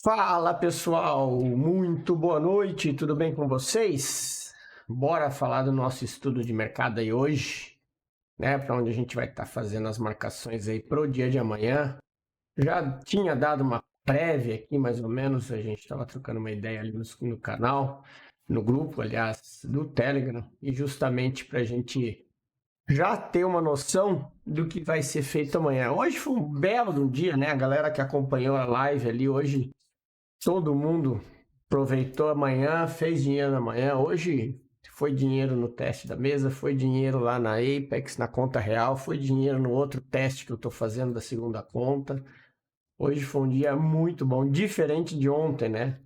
Fala pessoal, muito boa noite, tudo bem com vocês? Bora falar do nosso estudo de mercado aí hoje, né? Para onde a gente vai estar fazendo as marcações aí pro dia de amanhã. Já tinha dado uma prévia aqui, mais ou menos, a gente estava trocando uma ideia ali no canal, no grupo, aliás, do Telegram, e justamente para a gente já ter uma noção do que vai ser feito amanhã. Hoje foi um belo dia, né? A galera que acompanhou a live ali hoje. Todo mundo aproveitou amanhã, fez dinheiro amanhã. Hoje foi dinheiro no teste da mesa, foi dinheiro lá na Apex, na conta real, foi dinheiro no outro teste que eu estou fazendo da segunda conta. Hoje foi um dia muito bom, diferente de ontem, né?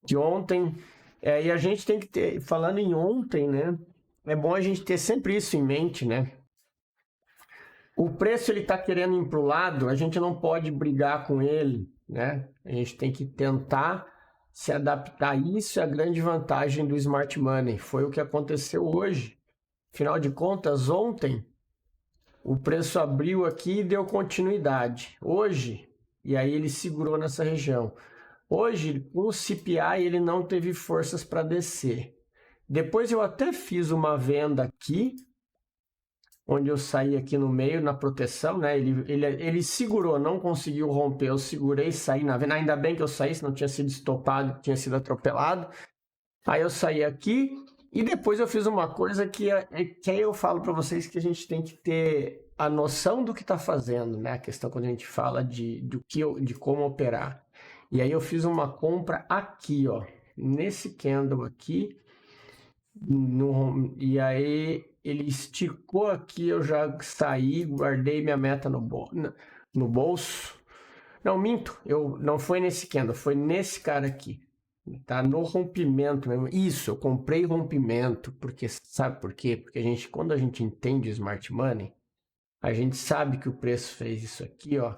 De ontem, e a gente tem que ter, falando em ontem, né? É bom a gente ter sempre isso em mente, né? O preço ele está querendo ir para o lado, a gente não pode brigar com ele, né? A gente tem que tentar se adaptar. Isso é a grande vantagem do Smart Money. Foi o que aconteceu hoje. Afinal de contas, ontem o preço abriu aqui e deu continuidade. Hoje, e aí ele segurou nessa região. Hoje, com o CPI, ele não teve forças para descer. Depois eu até fiz uma venda aqui, onde eu saí aqui no meio, na proteção, né? Ele segurou, não conseguiu romper, eu segurei, saí na venda. Ainda bem que eu saí, senão tinha sido estopado, tinha sido atropelado. Aí eu saí aqui e depois eu fiz uma coisa que aí eu falo para vocês que a gente tem que ter a noção do que está fazendo, né? A questão quando a gente fala de como operar. E aí eu fiz uma compra aqui, ó, nesse candle aqui, e aí ele esticou aqui, eu já saí, guardei minha meta no bolso. Não, minto, não foi nesse candle, foi nesse cara aqui. Tá no rompimento mesmo. Isso, eu comprei rompimento, porque sabe por quê? Porque quando a gente entende o Smart Money, a gente sabe que o preço fez isso aqui, ó.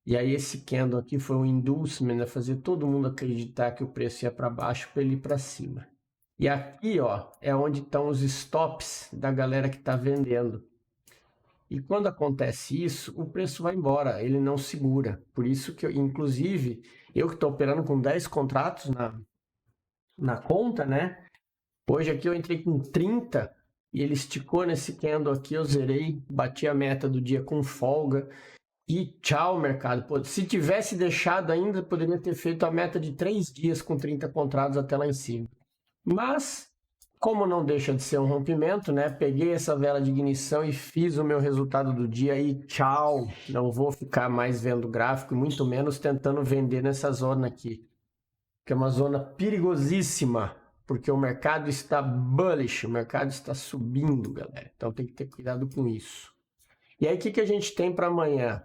E aí esse candle aqui foi um inducement a fazer todo mundo acreditar que o preço ia para baixo para ele ir para cima. E aqui, ó, é onde estão os stops da galera que está vendendo. E quando acontece isso, o preço vai embora, ele não segura. Por isso que, inclusive, eu que estou operando com 10 contratos na conta, né? Hoje aqui eu entrei com 30 e ele esticou nesse candle aqui, eu zerei, bati a meta do dia com folga. E tchau, mercado. Pô, se tivesse deixado ainda, poderia ter feito a meta de 3 dias com 30 contratos até lá em cima. Mas, como não deixa de ser um rompimento, né? Peguei essa vela de ignição e fiz o meu resultado do dia e tchau. Não vou ficar mais vendo gráfico, muito menos tentando vender nessa zona aqui. Que é uma zona perigosíssima, porque o mercado está bullish, o mercado está subindo, galera. Então tem que ter cuidado com isso. E aí, o que a gente tem para amanhã?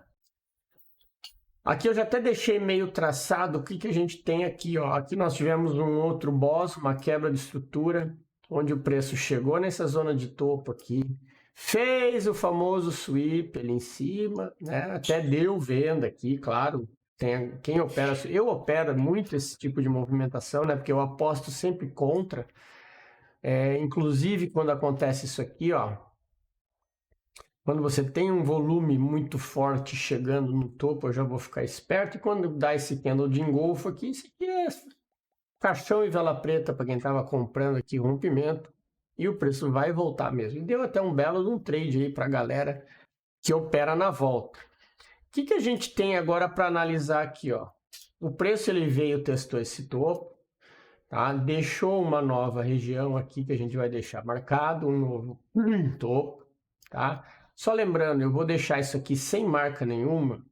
Aqui eu já até deixei meio traçado o que a gente tem aqui, ó. Aqui nós tivemos um outro boss, uma quebra de estrutura, onde o preço chegou nessa zona de topo aqui, fez o famoso sweep ali em cima, né? Até deu venda aqui, claro. Tem quem opera, eu opero muito esse tipo de movimentação, né? Porque eu aposto sempre contra. Inclusive quando acontece isso aqui, ó. Quando você tem um volume muito forte chegando no topo, eu já vou ficar esperto. E quando dá esse candle de engolfo aqui, isso aqui é caixão e vela preta para quem estava comprando aqui rompimento. E o preço vai voltar mesmo. E deu até um belo de um trade aí para a galera que opera na volta. O que a gente tem agora para analisar aqui, ó? O preço ele veio, testou esse topo, tá? Deixou uma nova região aqui que a gente vai deixar marcado, um novo topo, tá? Só lembrando, eu vou deixar isso aqui sem marca nenhuma,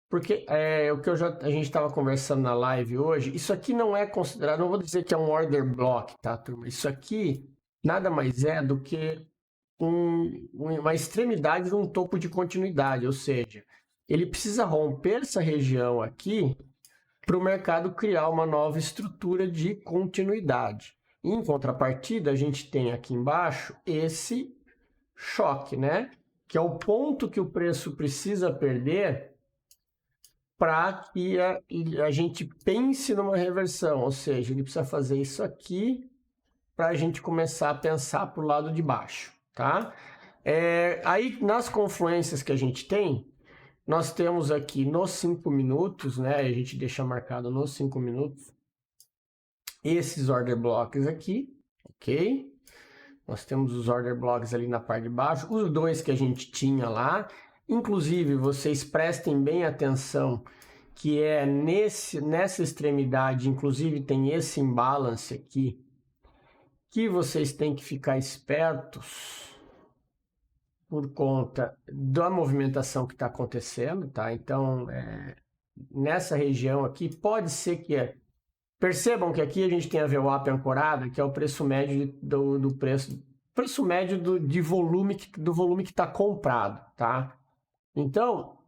porque o que a gente estava conversando na live hoje, isso aqui não é considerado, não vou dizer que é um order block, tá, turma? Isso aqui nada mais é do que uma extremidade de um topo de continuidade, ou seja, ele precisa romper essa região aqui para o mercado criar uma nova estrutura de continuidade. Em contrapartida, a gente tem aqui embaixo esse choque, né? Que é o ponto que o preço precisa perder para que a gente pense numa reversão, ou seja, ele precisa fazer isso aqui para a gente começar a pensar para o lado de baixo, tá? Aí nas confluências que a gente tem, nós temos aqui nos 5 minutos, né? A gente deixa marcado nos 5 minutos esses order blocks aqui, ok? Nós temos os order blocks ali na parte de baixo, os dois que a gente tinha lá. Inclusive, vocês prestem bem atenção que é nessa extremidade, inclusive tem esse imbalance aqui, que vocês têm que ficar espertos por conta da movimentação que está acontecendo, tá? Então, nessa região aqui, pode ser que... Percebam que aqui a gente tem a VWAP ancorada, que é o preço médio do preço médio do volume que está comprado, tá? Então,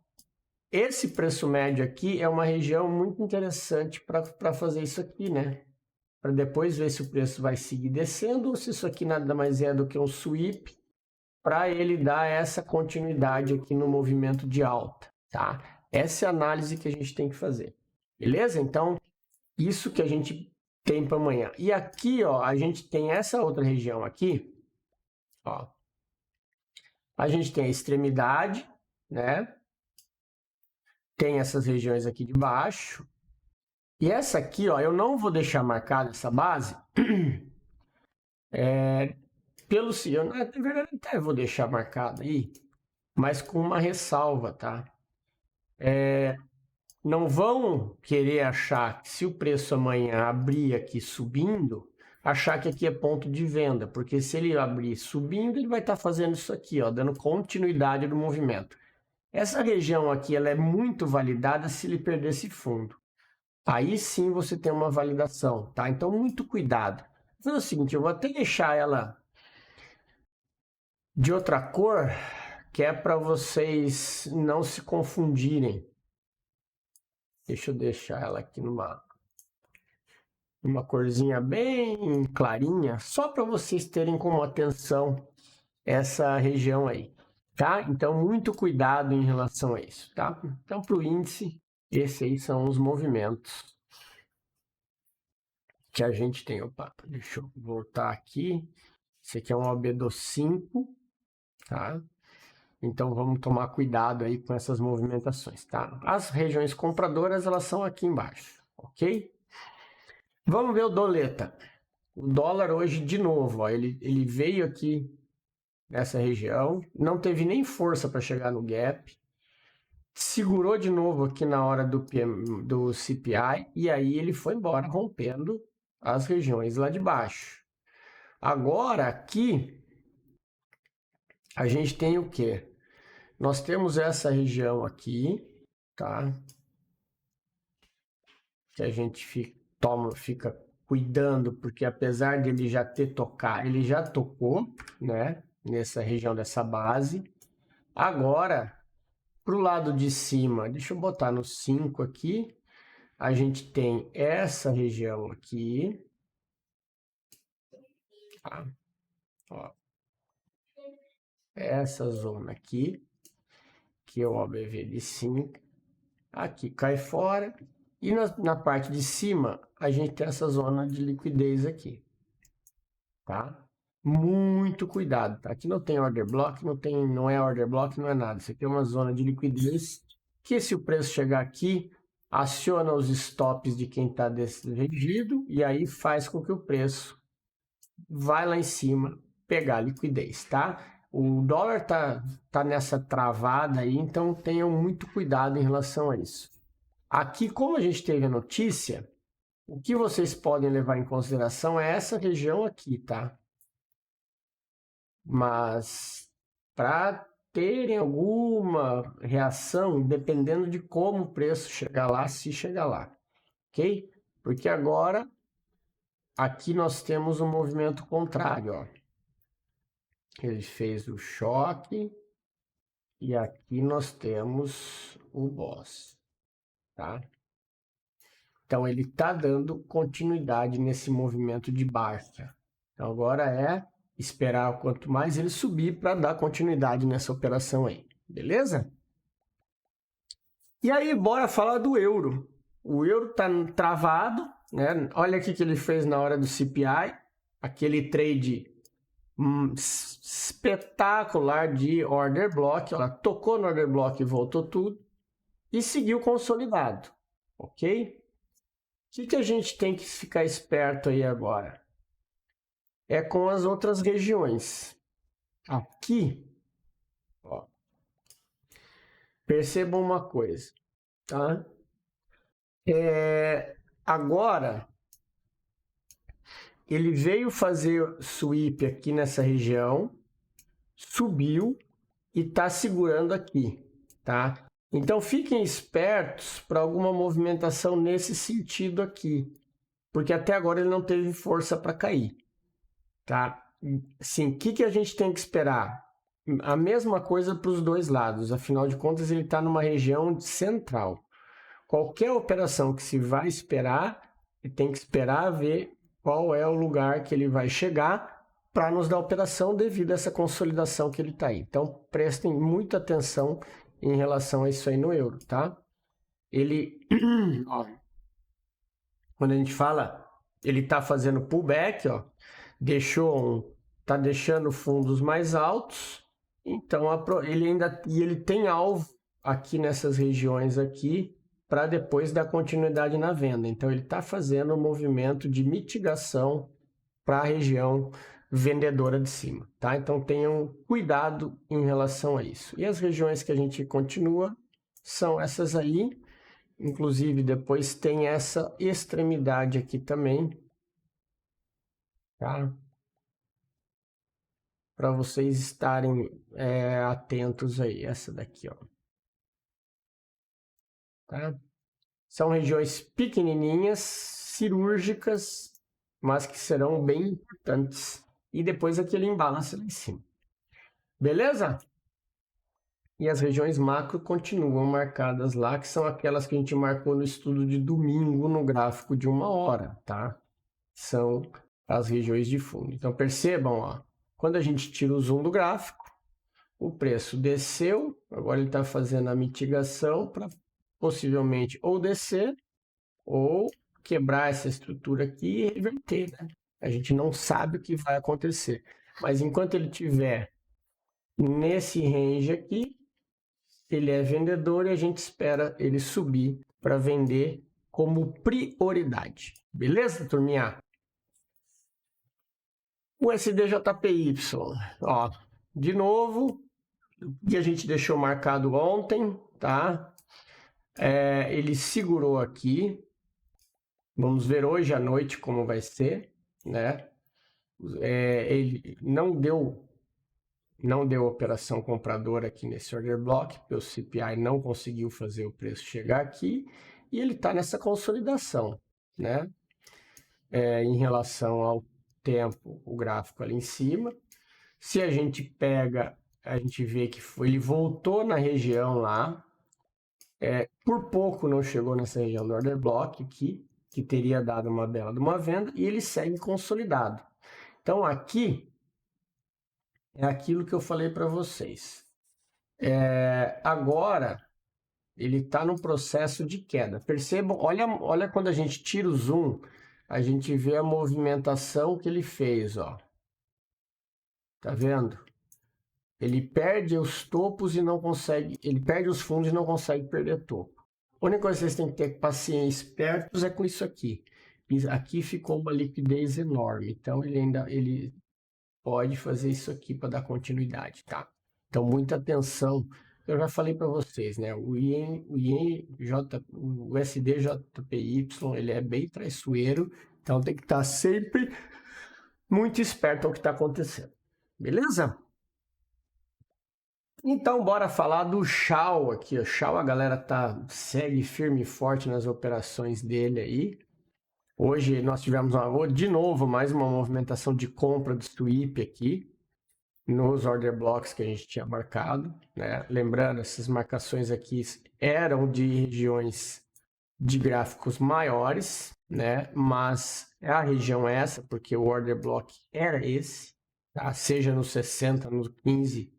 esse preço médio aqui é uma região muito interessante para fazer isso aqui, né? Para depois ver se o preço vai seguir descendo ou se isso aqui nada mais é do que um sweep para ele dar essa continuidade aqui no movimento de alta, tá? Essa é a análise que a gente tem que fazer, beleza? Então, isso que a gente tem para amanhã. E aqui, ó, a gente tem essa outra região aqui, ó. A gente tem a extremidade, né? Tem essas regiões aqui de baixo. E essa aqui, ó, eu não vou deixar marcada essa base. Eu, na verdade, até vou deixar marcada aí, mas com uma ressalva, tá? Não vão querer achar que se o preço amanhã abrir aqui subindo, achar que aqui é ponto de venda, porque se ele abrir subindo, ele vai estar fazendo isso aqui, ó, dando continuidade do movimento. Essa região aqui, ela é muito validada se ele perder esse fundo. Aí sim você tem uma validação, tá? Então, muito cuidado. Vou fazer o seguinte, eu vou até deixar ela de outra cor, que é para vocês não se confundirem. Deixa eu deixar ela aqui numa corzinha bem clarinha, só para vocês terem como atenção essa região aí, tá? Então, muito cuidado em relação a isso, tá? Então, para o índice, esses aí são os movimentos que a gente tem. Opa, deixa eu voltar aqui. Esse aqui é um OBDO5, tá? Então, vamos tomar cuidado aí com essas movimentações, tá? As regiões compradoras, elas são aqui embaixo, ok? Vamos ver o doleta. O dólar hoje, de novo, ó, ele veio aqui nessa região, não teve nem força para chegar no gap, segurou de novo aqui na hora do CPI, e aí ele foi embora, rompendo as regiões lá de baixo. Agora, aqui, a gente tem o quê? Nós temos essa região aqui, tá? Que a gente fica cuidando, porque apesar de ele já ter tocado, ele já tocou, né? Nessa região dessa base. Agora, para o lado de cima, deixa eu botar no 5 aqui, a gente tem essa região aqui, tá? Ó. Essa zona aqui, que é o OBV de 5, aqui cai fora, e na parte de cima, a gente tem essa zona de liquidez aqui, tá? Muito cuidado, tá? Aqui não tem order block, não é order block, não é nada. Isso aqui é uma zona de liquidez que, se o preço chegar aqui, aciona os stops de quem está desregido e aí faz com que o preço vai lá em cima pegar liquidez, tá? O dólar tá nessa travada aí, então tenham muito cuidado em relação a isso. Aqui, como a gente teve a notícia, o que vocês podem levar em consideração é essa região aqui, tá? Mas para terem alguma reação, dependendo de como o preço chegar lá, se chegar lá, ok? Porque agora, aqui nós temos um movimento contrário, ó. Ele fez o choque e aqui nós temos o boss, tá? Então, ele está dando continuidade nesse movimento de baixa. Então, agora é esperar quanto mais ele subir para dar continuidade nessa operação aí, beleza? E aí, bora falar do euro. O euro está travado, né? Olha aqui que ele fez na hora do CPI, aquele trade espetacular de order block. Ela tocou no order block e voltou tudo. E seguiu consolidado. Ok? O que a gente tem que ficar esperto aí agora? É com as outras regiões. Aqui, ó, percebam uma coisa, tá? Agora, ele veio fazer sweep aqui nessa região, subiu e está segurando aqui, tá? Então, fiquem espertos para alguma movimentação nesse sentido aqui, porque até agora ele não teve força para cair, tá? Sim, o que a gente tem que esperar? A mesma coisa para os dois lados, afinal de contas ele está numa região central. Qualquer operação que se vai esperar, tem que esperar ver qual é o lugar que ele vai chegar para nos dar operação devido a essa consolidação que ele está aí. Então, prestem muita atenção em relação a isso aí no euro, tá? Ele, ó, quando a gente fala, ele está fazendo pullback, ó, tá deixando fundos mais altos, então ele tem alvo aqui nessas regiões aqui, para depois dar continuidade na venda. Então, ele está fazendo um movimento de mitigação para a região vendedora de cima, tá? Então, tenham cuidado em relação a isso. E as regiões que a gente continua são essas aí. Inclusive, depois tem essa extremidade aqui também, tá? Para vocês estarem atentos aí. Essa daqui, ó. Tá? São regiões pequenininhas, cirúrgicas, mas que serão bem importantes. E depois aquele imbalance lá em cima. Beleza? E as regiões macro continuam marcadas lá, que são aquelas que a gente marcou no estudo de domingo no gráfico de 1 hora, tá? São as regiões de fundo. Então percebam, ó, quando a gente tira o zoom do gráfico, o preço desceu, agora ele está fazendo a mitigação para possivelmente ou descer ou quebrar essa estrutura aqui e reverter, né? A gente não sabe o que vai acontecer. Mas enquanto ele estiver nesse range aqui, ele é vendedor e a gente espera ele subir para vender como prioridade. Beleza, turminha? O SDJPY, ó, de novo, que a gente deixou marcado ontem, tá? Ele segurou aqui. Vamos ver hoje à noite como vai ser, né? Ele não deu operação compradora aqui nesse order block, porque o CPI não conseguiu fazer o preço chegar aqui, e ele está nessa consolidação, né? Em relação ao tempo, o gráfico ali em cima. Se a gente pega, a gente vê que ele voltou na região lá, por pouco não chegou nessa região do order block aqui, que teria dado uma bela de uma venda, e ele segue consolidado. Então aqui é aquilo que eu falei para vocês. Agora ele está no processo de queda. Percebam, olha quando a gente tira o zoom, a gente vê a movimentação que ele fez, ó. Tá vendo? Ele perde os topos e não consegue, ele perde os fundos e não consegue perder topo. A única coisa que vocês têm que ter paciência, espertos, é com isso aqui. Aqui ficou uma liquidez enorme, então ele pode fazer isso aqui para dar continuidade, tá? Então, muita atenção. Eu já falei para vocês, né? O SDJPY, ele é bem traiçoeiro, então tem que estar sempre muito esperto ao que está acontecendo. Beleza? Então, bora falar do Shao aqui. O Shao, a galera segue firme e forte nas operações dele aí. Hoje nós tivemos de novo mais uma movimentação de compra do sweep aqui nos order blocks que a gente tinha marcado, né? Lembrando, essas marcações aqui eram de regiões de gráficos maiores, né? Mas a região é essa, porque o order block era esse, tá? Seja no 60, no 15,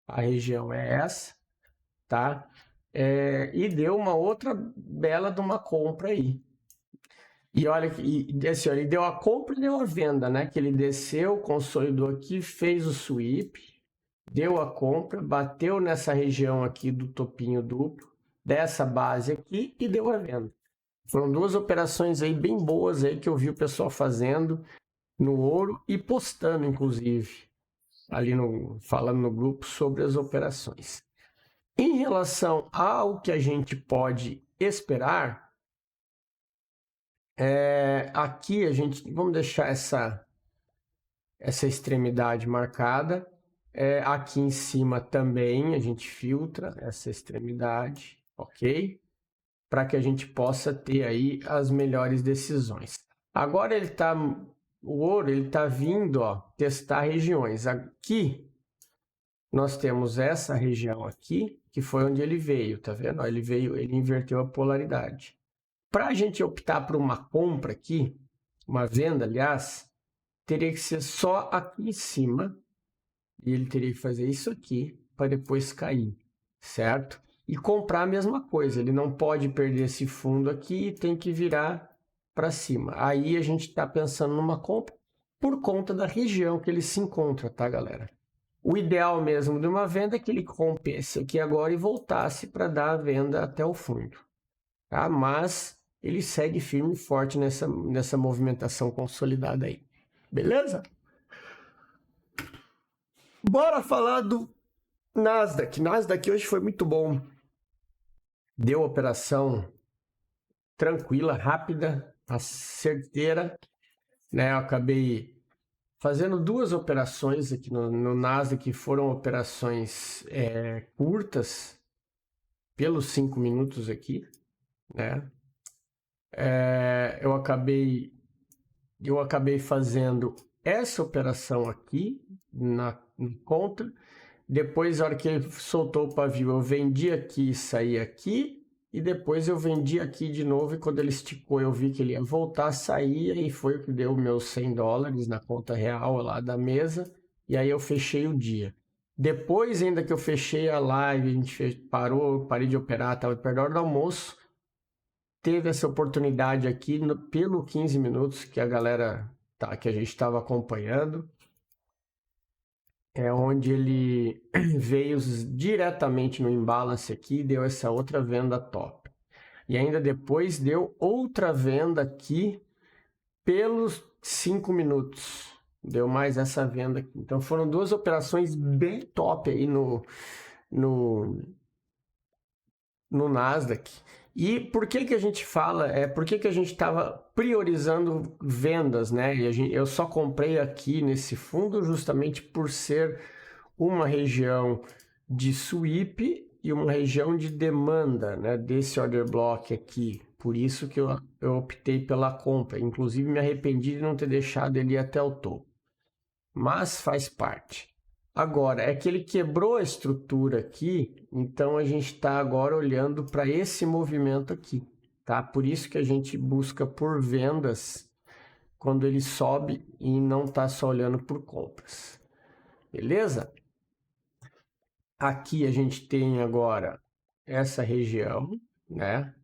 a região é essa, tá? E deu uma outra bela de uma compra aí. E olha, assim, ele deu a compra e deu a venda, né? Que ele desceu, consolidou aqui, fez o sweep, deu a compra, bateu nessa região aqui do topinho duplo, dessa base aqui e deu a venda. Foram duas operações aí bem boas aí que eu vi o pessoal fazendo no ouro e postando, inclusive, ali falando no grupo sobre as operações. Em relação ao que a gente pode esperar, aqui a gente, vamos deixar essa extremidade marcada. Aqui em cima também a gente filtra essa extremidade, ok? Para que a gente possa ter aí as melhores decisões. Agora o ouro ele está vindo, ó, testar regiões. Aqui nós temos essa região aqui, que foi onde ele veio, tá vendo? Ele inverteu a polaridade. Para a gente optar por uma compra aqui, uma venda, aliás, teria que ser só aqui em cima, e ele teria que fazer isso aqui para depois cair, certo? E comprar a mesma coisa, ele não pode perder esse fundo aqui e tem que virar para cima. Aí a gente está pensando numa compra por conta da região que ele se encontra, tá, galera? O ideal mesmo de uma venda é que ele compre esse aqui agora e voltasse para dar a venda até o fundo, tá? Mas ele segue firme e forte nessa movimentação consolidada aí, beleza? Bora falar do Nasdaq. Nasdaq hoje foi muito bom. Deu operação tranquila, rápida, certeira, né? Eu acabei fazendo duas operações aqui no Nasdaq, que foram operações curtas, pelos 5 minutos aqui, né? Eu acabei fazendo essa operação aqui na conta. Depois, na hora que ele soltou o pavio, eu vendi aqui e saí aqui. E depois eu vendi aqui de novo. E quando ele esticou, eu vi que ele ia voltar a sair. E foi o que deu meus $100 na conta real lá da mesa. E aí eu fechei o dia. Depois, ainda que eu fechei a live, a gente parei de operar, estava perto da hora do almoço. Teve essa oportunidade aqui pelo 15 minutos que a galera que a gente estava acompanhando. É onde ele veio diretamente no imbalance aqui e deu essa outra venda top. E ainda depois deu outra venda aqui pelos 5 minutos. Deu mais essa venda aqui. Então foram duas operações bem top aí no Nasdaq. E por que a gente fala, por que a gente estava priorizando vendas, né? E eu só comprei aqui nesse fundo justamente por ser uma região de sweep e uma região de demanda, né? Desse order block aqui. Por isso que eu optei pela compra. Inclusive me arrependi de não ter deixado ele ir até o topo. Mas faz parte. Agora, é que ele quebrou a estrutura aqui, então a gente está agora olhando para esse movimento aqui, tá? Por isso que a gente busca por vendas quando ele sobe e não está só olhando por compras. Beleza? Aqui a gente tem agora essa região, né?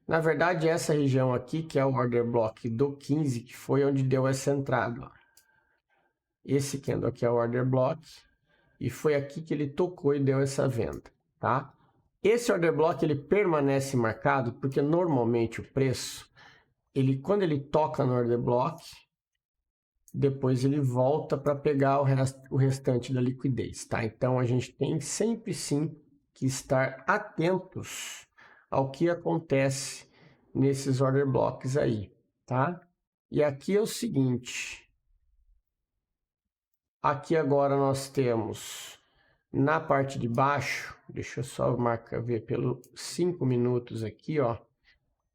Na verdade, essa região aqui, que é o order block do 15, que foi onde deu essa entrada, ó. Esse candle aqui é o order block. E foi aqui que ele tocou e deu essa venda, tá? Esse order block ele permanece marcado porque normalmente o preço, quando ele toca no order block, depois ele volta para pegar o restante da liquidez, tá? Então a gente tem sempre sim que estar atentos ao que acontece nesses order blocks aí, tá? E aqui é o seguinte. Aqui agora nós temos na parte de baixo, deixa eu só ver pelos 5 minutos aqui, ó,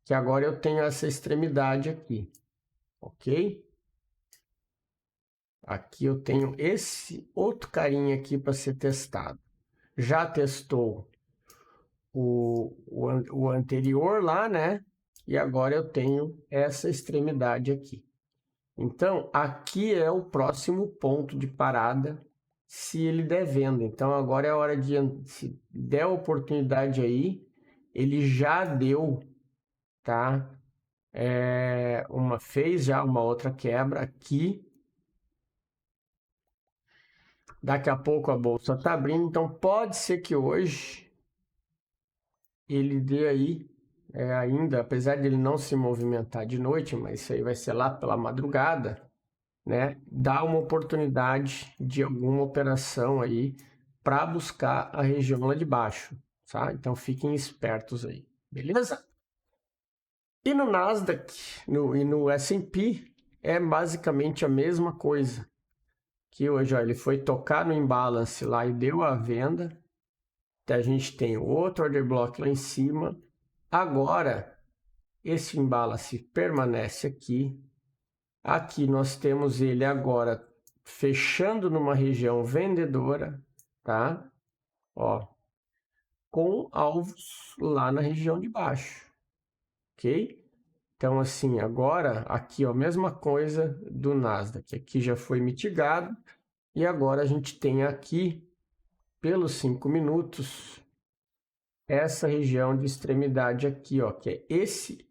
que agora eu tenho essa extremidade aqui, ok? Aqui eu tenho esse outro carinha aqui para ser testado. Já testou o anterior lá, né? E agora eu tenho essa extremidade aqui. Então, aqui é o próximo ponto de parada se ele der venda. Então, agora é a hora de, se der oportunidade aí, ele já deu, tá? fez já uma outra quebra aqui. Daqui a pouco a bolsa está abrindo, então pode ser que hoje ele dê aí ainda, apesar de ele não se movimentar de noite, mas isso aí vai ser lá pela madrugada, né? Dá uma oportunidade de alguma operação aí para buscar a região lá de baixo, tá? Então fiquem espertos aí, beleza? E no Nasdaq e no S&P é basicamente a mesma coisa. Que hoje, ó, ele foi tocar no imbalance lá e deu a venda. Então, a gente tem outro order block lá em cima. Agora, esse imbalance permanece aqui. Aqui nós temos ele agora fechando numa região vendedora, tá? Ó, com alvos lá na região de baixo, ok? Então, assim, agora aqui, ó, mesma coisa do Nasdaq. Aqui já foi mitigado. E agora a gente tem aqui, pelos 5 minutos, essa região de extremidade aqui, ó, que é esse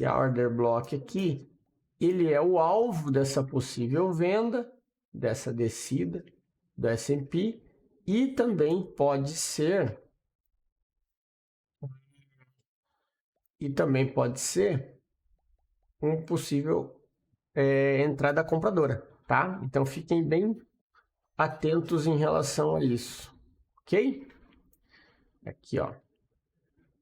order block aqui, ele é o alvo dessa possível venda, dessa descida do S&P, e também pode ser um possível entrada compradora, tá? Então fiquem bem atentos em relação a isso, ok? Aqui, ó.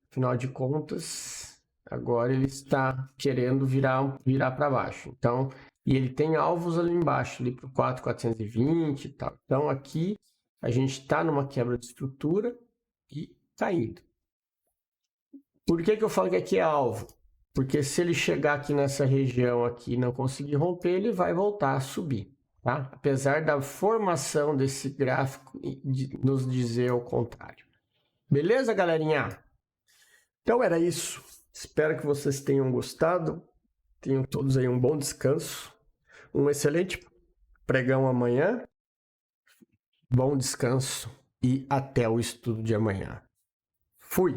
Afinal de contas, agora ele está querendo virar para baixo. Então, e ele tem alvos ali embaixo, ali para o 4,420 e tal. Então, aqui a gente está numa quebra de estrutura e caindo. Por que eu falo que aqui é alvo? Porque se ele chegar aqui nessa região aqui e não conseguir romper, ele vai voltar a subir, tá? Apesar da formação desse gráfico nos dizer o contrário. Beleza, galerinha? Então era isso. Espero que vocês tenham gostado. Tenham todos aí um bom descanso. Um excelente pregão amanhã. Bom descanso e até o estudo de amanhã. Fui!